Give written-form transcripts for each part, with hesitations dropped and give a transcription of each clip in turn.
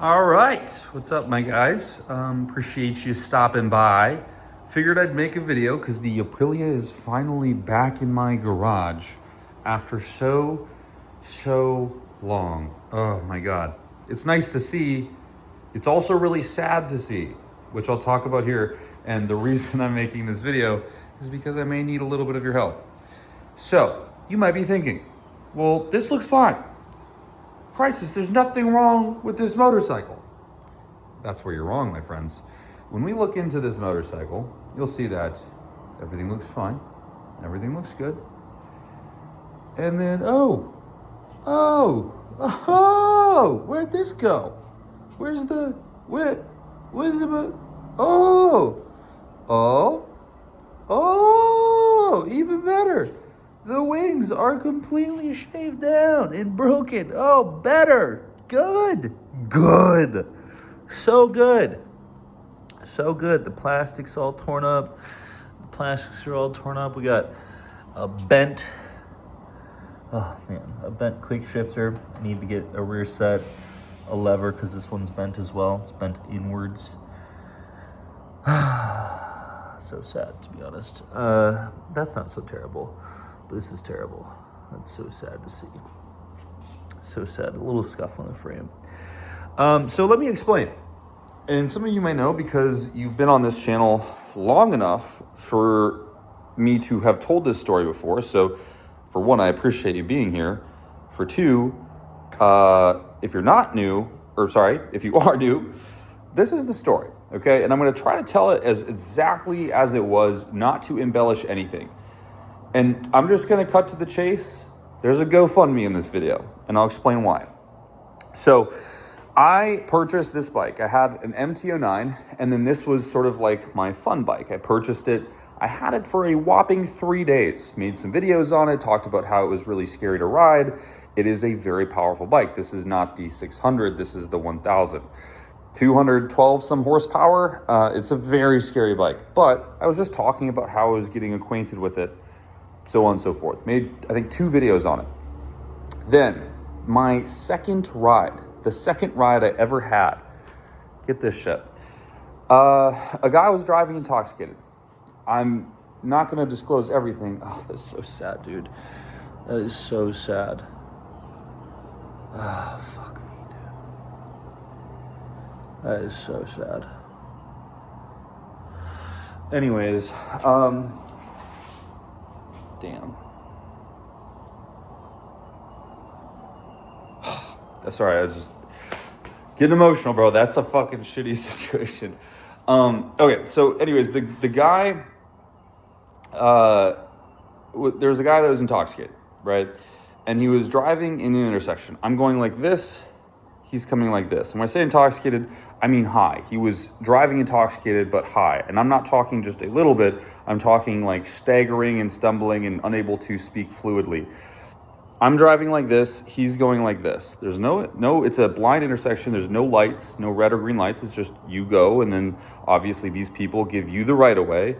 All right, what's up, my guys? Appreciate you stopping by. Figured I'd make a video because the Aprilia is finally back in my garage after so long. Oh my God. It's nice to see. It's also really sad to see, which I'll talk about here. And the reason I'm making this video is because I may need a little bit of your help. So, you might be thinking, well, this looks fine. Crisis, there's nothing wrong with this motorcycle. That's where you're wrong, my friends. When we look into this motorcycle, you'll see that everything looks fine. Everything looks good. And then, where'd this go? Where's the, even better. The wings are completely shaved down and broken. Oh, better. Good. So good. The plastic's all torn up. The plastics are all torn up. We got a bent quick shifter. I need to get a rear set, a lever, because this one's bent as well. It's bent inwards. So sad, to be honest. That's not so terrible. This is terrible. That's so sad to see. So sad. A little scuff on the frame. So let me explain. And some of you may know because you've been on this channel long enough for me to have told this story before. So for one, I appreciate you being here. For two, if you're not new, if you are new, this is the story, okay? And I'm gonna try to tell it as exactly as it was, not to embellish anything. And I'm just gonna cut to the chase. There's a GoFundMe in this video, and I'll explain why. So I purchased this bike. I had an MT-09, and then this was sort of like my fun bike. I purchased it. I had it for a whopping 3 days, made some videos on it, talked about how it was really scary to ride. It is a very powerful bike. This is not the 600, this is the 1000. 212 some horsepower. It's a very scary bike, but I was just talking about how I was getting acquainted with it, so on and so forth. Made, I think, 2 videos on it. Then my second ride, the second ride I ever had, get this shit. A guy was driving intoxicated. I'm not gonna disclose everything. Oh, that's so sad, dude. That is so sad. Ah, fuck me, dude. That is so sad. Anyways, damn. Sorry, I was just getting emotional, bro. That's a fucking shitty situation. Okay, so anyways, the guy, there was a guy that was intoxicated, right? And he was driving in an intersection. I'm going like this, he's coming like this. And when I say intoxicated, I mean high. He was driving intoxicated, but high. And I'm not talking just a little bit, I'm talking like staggering and stumbling and unable to speak fluidly. I'm driving like this, he's going like this. There's no, it's a blind intersection. There's no lights, no red or green lights. It's just you go, and then obviously these people give you the right of way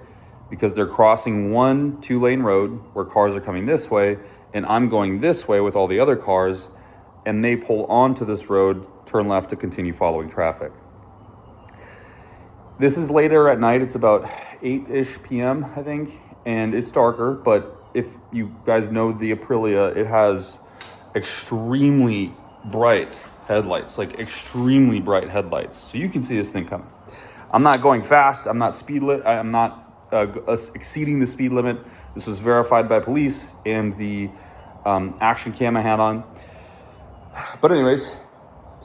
because they're crossing 1 2-lane road where cars are coming this way, and I'm going this way with all the other cars, and they pull onto this road, turn left to continue following traffic. This is later at night. It's about 8-ish p.m., I think, and it's darker, but if you guys know the Aprilia, it has extremely bright headlights, like extremely bright headlights. So you can see this thing coming. I'm not going fast. I'm not I'm not exceeding the speed limit. This was verified by police and the action cam I had on. But anyways,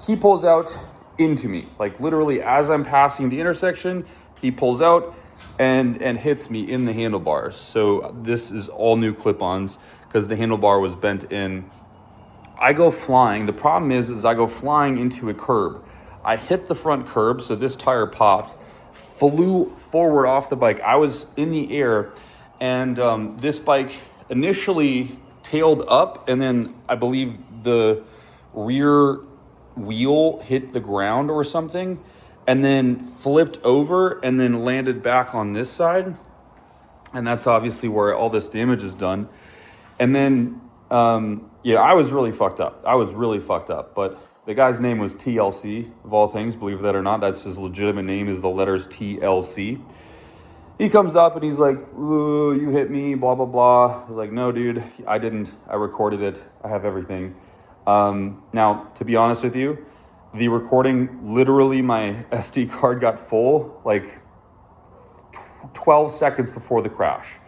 he pulls out into me, like literally as I'm passing the intersection, he pulls out and hits me in the handlebars. So this is all new clip-ons because the handlebar was bent in. I go flying. The problem is I go flying into a curb. I hit the front curb, so this tire popped, flew forward off the bike. I was in the air, and this bike initially tailed up, and then I believe the rear wheel hit the ground or something, and then flipped over and then landed back on this side. And that's obviously where all this damage is done. And then, I was really fucked up. But The guy's name was TLC, of all things, believe that or not. That's his legitimate name, is the letters TLC. He comes up and he's like, "Ooh, you hit me, blah, blah, blah." I was like, "No, dude, I didn't. I recorded it. I have everything." Now, to be honest with you, the recording, literally my SD card got full like 12 seconds before the crash.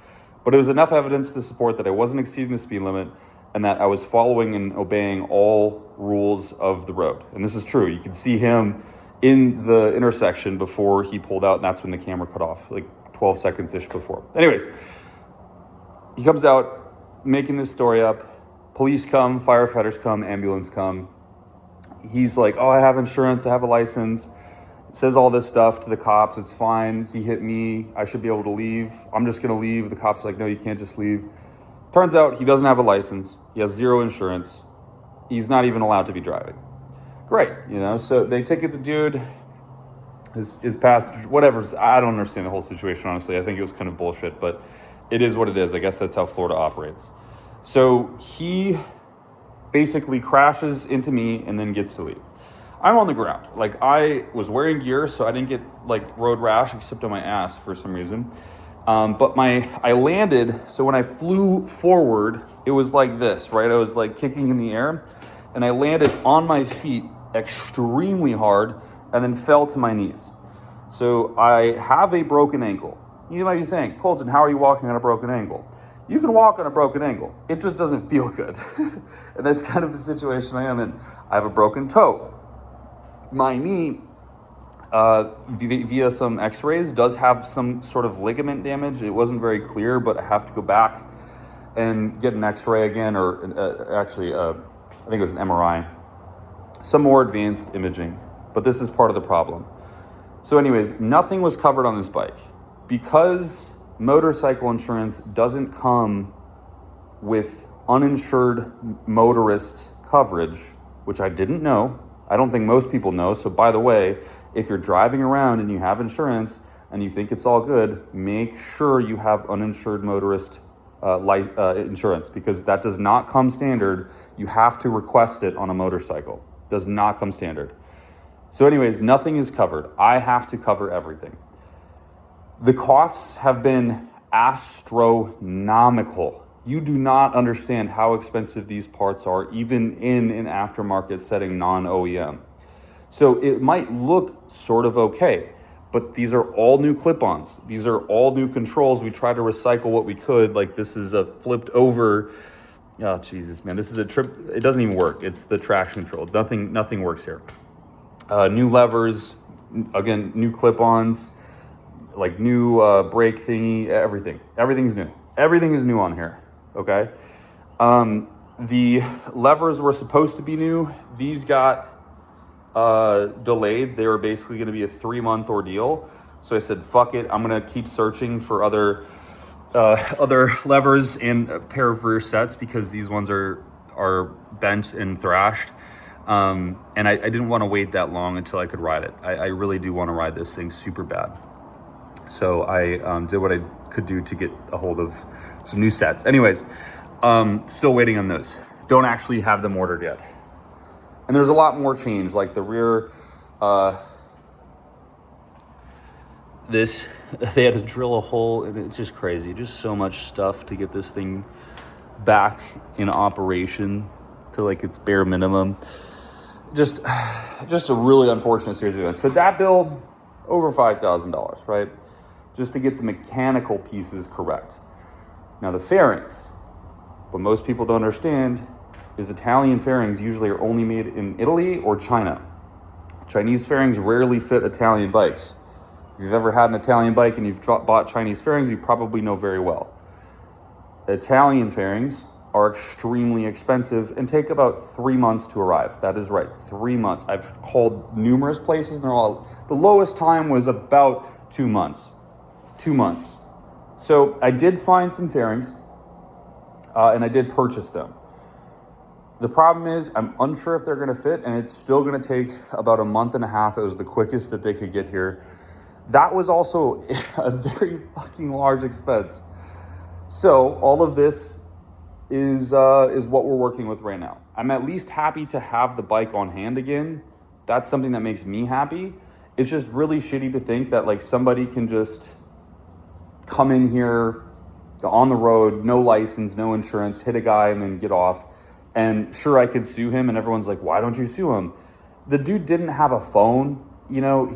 But it was enough evidence to support that I wasn't exceeding the speed limit and that I was following and obeying all rules of the road. And this is true. You could see him in the intersection before he pulled out, and that's when the camera cut off, like 12 seconds-ish before. Anyways, he comes out making this story up. Police come, firefighters come, ambulance come. He's like, "Oh, I have insurance, I have a license." Says all this stuff to the cops. It's fine. He hit me. I should be able to leave. I'm just going to leave. The cops are like, "No, you can't just leave." Turns out he doesn't have a license. He has zero insurance. He's not even allowed to be driving. Great, so they ticket the dude, his passenger, whatever. I don't understand the whole situation, honestly. I think it was kind of bullshit, but it is what it is. I guess that's how Florida operates. So he basically crashes into me and then gets to leave. I'm on the ground. Like, I was wearing gear, so I didn't get like road rash except on my ass for some reason. But I landed, so when I flew forward, it was like this, right? I was like kicking in the air, and I landed on my feet extremely hard and then fell to my knees. So I have a broken ankle. You might be saying, "Colton, how are you walking on a broken ankle?" You can walk on a broken ankle. It just doesn't feel good. And that's kind of the situation I am in. I have a broken toe. My knee, via some x-rays, does have some sort of ligament damage. It wasn't very clear, but I have to go back and get an x-ray again, or I think it was an MRI. Some more advanced imaging, but this is part of the problem. So anyways, nothing was covered on this bike. Because motorcycle insurance doesn't come with uninsured motorist coverage, which I didn't know. I don't think most people know. So by the way, if you're driving around and you have insurance and you think it's all good, make sure you have uninsured motorist insurance, because that does not come standard. You have to request it on a motorcycle. Does not come standard. So anyways, nothing is covered. I have to cover everything. The costs have been astronomical. You do not understand how expensive these parts are, even in an aftermarket setting, non-OEM. So it might look sort of okay, but these are all new clip-ons. These are all new controls. We try to recycle what we could. Like, this is a flipped over. Oh, Jesus, man. This is a trip. It doesn't even work. It's the traction control. Nothing works here. New levers, again, new clip-ons, like new brake thingy, everything. Everything's new. Everything is new on here, okay? The levers were supposed to be new. These got delayed. They were basically going to be a 3-month ordeal. So I said, fuck it. I'm going to keep searching for other levers and a pair of rear sets, because these ones are bent and thrashed. And I didn't want to wait that long until I could ride it. I really do want to ride this thing super bad. So I did what I could do to get a hold of some new sets. Anyways, still waiting on those. Don't actually have them ordered yet. And there's a lot more change, like the rear, they had to drill a hole, and it's just crazy. Just so much stuff to get this thing back in operation to like its bare minimum. Just a really unfortunate series of events. So that bill, over $5,000, right? Just to get the mechanical pieces correct. Now the fairings, what most people don't understand is Italian fairings usually are only made in Italy or China. Chinese fairings rarely fit Italian bikes. If you've ever had an Italian bike and you've bought Chinese fairings, you probably know very well. Italian fairings are extremely expensive and take about 3 months to arrive. That is right, 3 months. I've called numerous places, and they're all, the lowest time was about 2 months. 2 months. So I did find some fairings, and I did purchase them. The problem is I'm unsure if they're gonna fit, and it's still gonna take about a month and a half. It was the quickest that they could get here. That was also a very fucking large expense. So all of this is what we're working with right now. I'm at least happy to have the bike on hand again. That's something that makes me happy. It's just really shitty to think that like somebody can just come in here on the road, no license, no insurance, hit a guy and then get off. And sure, I could sue him, and everyone's like, why don't you sue him? The dude didn't have a phone. You know,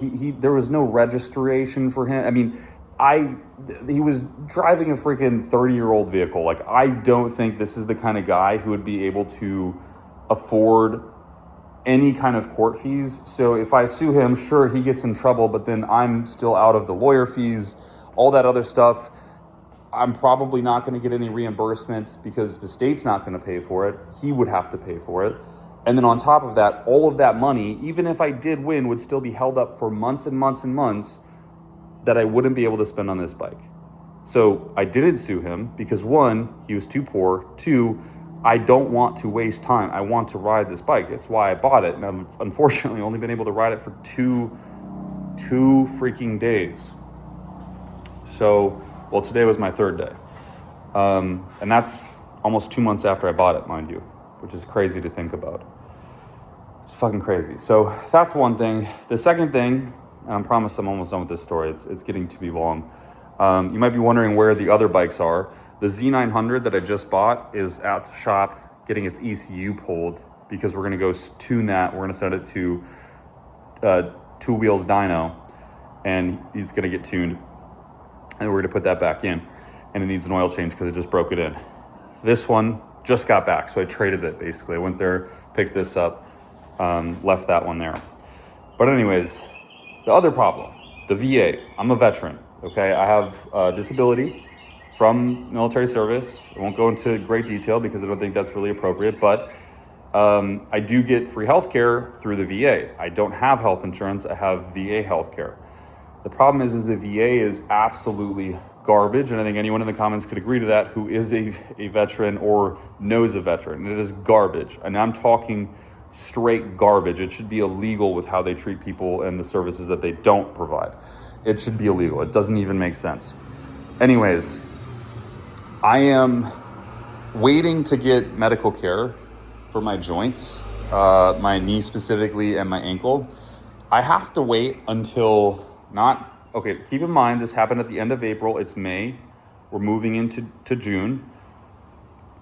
there was no registration for him. I mean, he was driving a freaking 30-year-old vehicle. Like, I don't think this is the kind of guy who would be able to afford any kind of court fees. So if I sue him, sure, he gets in trouble, but then I'm still out of the lawyer fees, all that other stuff. I'm probably not going to get any reimbursement because the state's not going to pay for it. He would have to pay for it. And then on top of that, all of that money, even if I did win, would still be held up for months and months and months that I wouldn't be able to spend on this bike. So I didn't sue him because 1, he was too poor. 2, I don't want to waste time. I want to ride this bike. It's why I bought it. And I've unfortunately only been able to ride it for two freaking days. So, well, today was my 3rd day. And that's almost 2 months after I bought it, mind you, which is crazy to think about. It's fucking crazy. So that's one thing. The second thing, and I promise I'm almost done with this story. It's getting to be long. You might be wondering where the other bikes are. The Z900 that I just bought is at the shop getting its ECU pulled because we're going to go tune that. We're going to send it to Two Wheels Dyno, and he's going to get tuned. And we're going to put that back in. And it needs an oil change because it just broke it in. This one just got back, so I traded it basically. I went there, picked this up, left that one there. But anyways, the other problem, the VA. I'm a veteran, okay? I have disability from military service. I won't go into great detail because I don't think that's really appropriate, but I do get free healthcare through the VA. I don't have health insurance, I have VA healthcare. The problem is the VA is absolutely garbage, and I think anyone in the comments could agree to that who is a veteran or knows a veteran. It is garbage, and I'm talking straight garbage. It should be illegal with how they treat people and the services that they don't provide. It should be illegal. It doesn't even make sense. Anyways, I am waiting to get medical care for my joints, my knee specifically and my ankle. I have to wait until keep in mind this happened at the end of April. It's May. We're moving into June.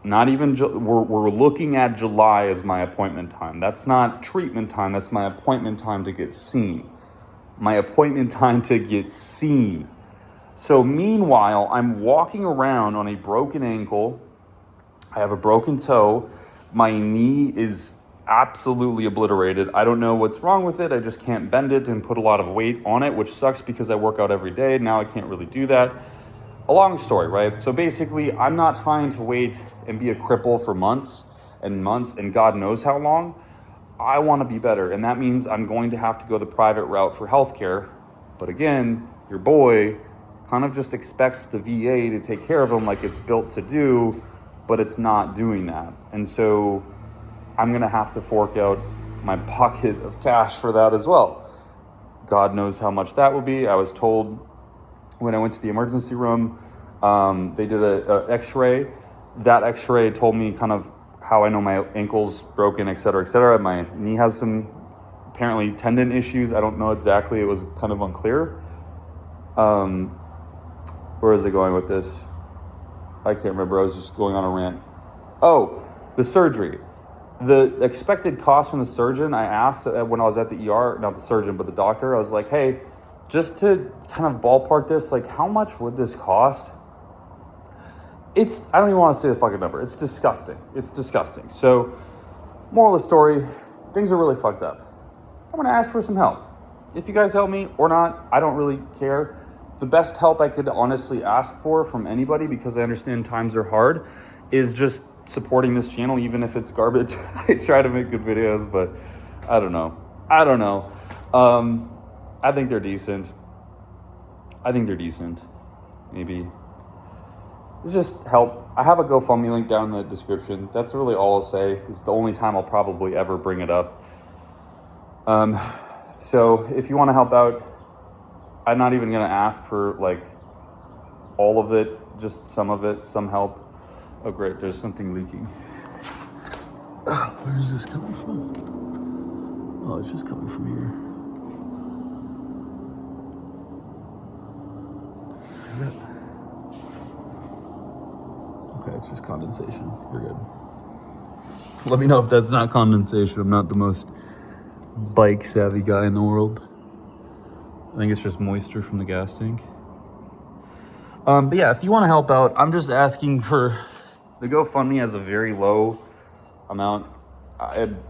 Not even, we're looking at July as my appointment time. That's not treatment time. That's my appointment time to get seen. My appointment time to get seen. So meanwhile, I'm walking around on a broken ankle. I have a broken toe. My knee is absolutely obliterated. I don't know what's wrong with it. I just can't bend it and put a lot of weight on it, which sucks because I work out every day. Now I can't really do that. A long story, right? So basically, I'm not trying to wait and be a cripple for months and months and God knows how long. I want to be better, and that means I'm going to have to go the private route for healthcare. But again, your boy kind of just expects the VA to take care of him like it's built to do, but it's not doing that. And so I'm going to have to fork out my pocket of cash for that as well. God knows how much that will be. I was told when I went to the emergency room, they did a x-ray. That x-ray told me kind of how I know my ankle's broken, et cetera, et cetera. My knee has some apparently tendon issues. I don't know exactly. It was kind of unclear. Where is it going with this? I can't remember. I was just going on a rant. Oh, the surgery. The expected cost from the surgeon, I asked when I was at the ER, not the surgeon, but the doctor, I was like, hey, just to kind of ballpark this, like how much would this cost? I don't even want to say the fucking number. It's disgusting. It's disgusting. So, moral of the story, things are really fucked up. I'm going to ask for some help. If you guys help me or not, I don't really care. The best help I could honestly ask for from anybody, because I understand times are hard, is just supporting this channel, even if it's garbage. I try to make good videos, but I don't know. I think they're decent. Maybe. It's just help. I have a GoFundMe link down in the description. That's really all I'll say. It's the only time I'll probably ever bring it up. So if you want to help out, I'm not even going to ask for like all of it, just some of it, some help. Oh great, there's something leaking. Where is this coming from? Oh, it's just coming from here. Is that? Okay, it's just condensation. We're good. Let me know if that's not condensation. I'm not the most bike savvy guy in the world. I think it's just moisture from the gas tank. But yeah, if you want to help out, I'm just asking for the GoFundMe has a very low amount.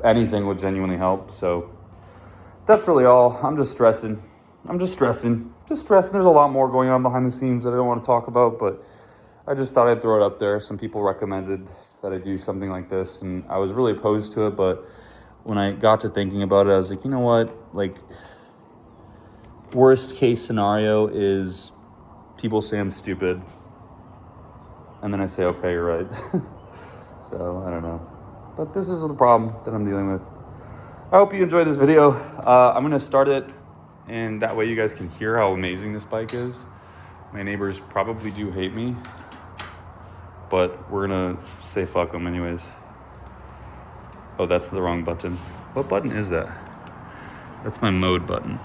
Anything would genuinely help. So that's really all. I'm just stressing. Just stressing. There's a lot more going on behind the scenes that I don't want to talk about, but I just thought I'd throw it up there. Some people recommended that I do something like this, and I was really opposed to it, but when I got to thinking about it, I was like, you know what? Like, worst case scenario is people say I'm stupid, and then I say, okay, you're right. So, I don't know. But this is the problem that I'm dealing with. I hope you enjoyed this video. I'm going to start it, and that way you guys can hear how amazing this bike is. My neighbors probably do hate me, but we're going to say fuck them anyways. Oh, that's the wrong button. What button is that? That's my mode button.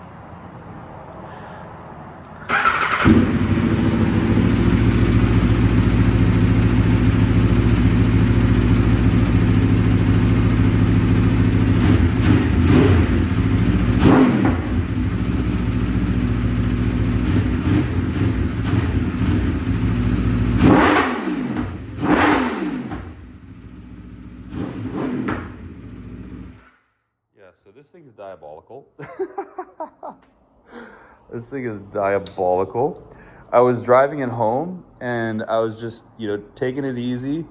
Yeah, so this thing is diabolical. This thing is diabolical. I was driving it home and I was just, taking it easy,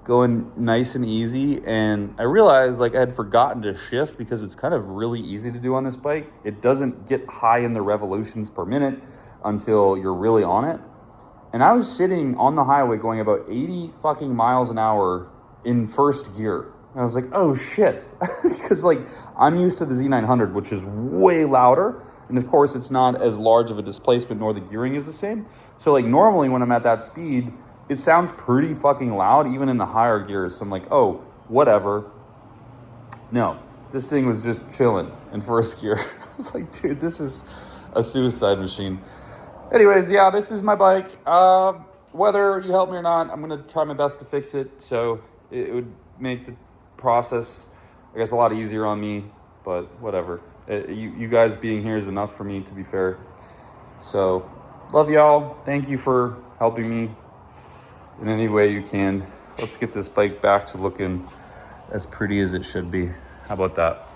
going nice and easy. And I realized like I had forgotten to shift because it's kind of really easy to do on this bike. It doesn't get high in the revolutions per minute until you're really on it. And I was sitting on the highway going about 80 fucking miles an hour in first gear. And I was like, oh shit. Because like I'm used to the Z900, which is way louder. And of course it's not as large of a displacement, nor the gearing is the same. So like normally when I'm at that speed, it sounds pretty fucking loud, even in the higher gears. So I'm like, oh, whatever. No, this thing was just chilling in first gear. I was like, dude, this is a suicide machine. Anyways, yeah, this is my bike. Whether you help me or not, I'm going to try my best to fix it. So it would make the process, I guess, a lot easier on me, but whatever. You guys being here is enough for me, to be fair. So love y'all. Thank you for helping me in any way you can. Let's get this bike back to looking as pretty as it should be. How about that?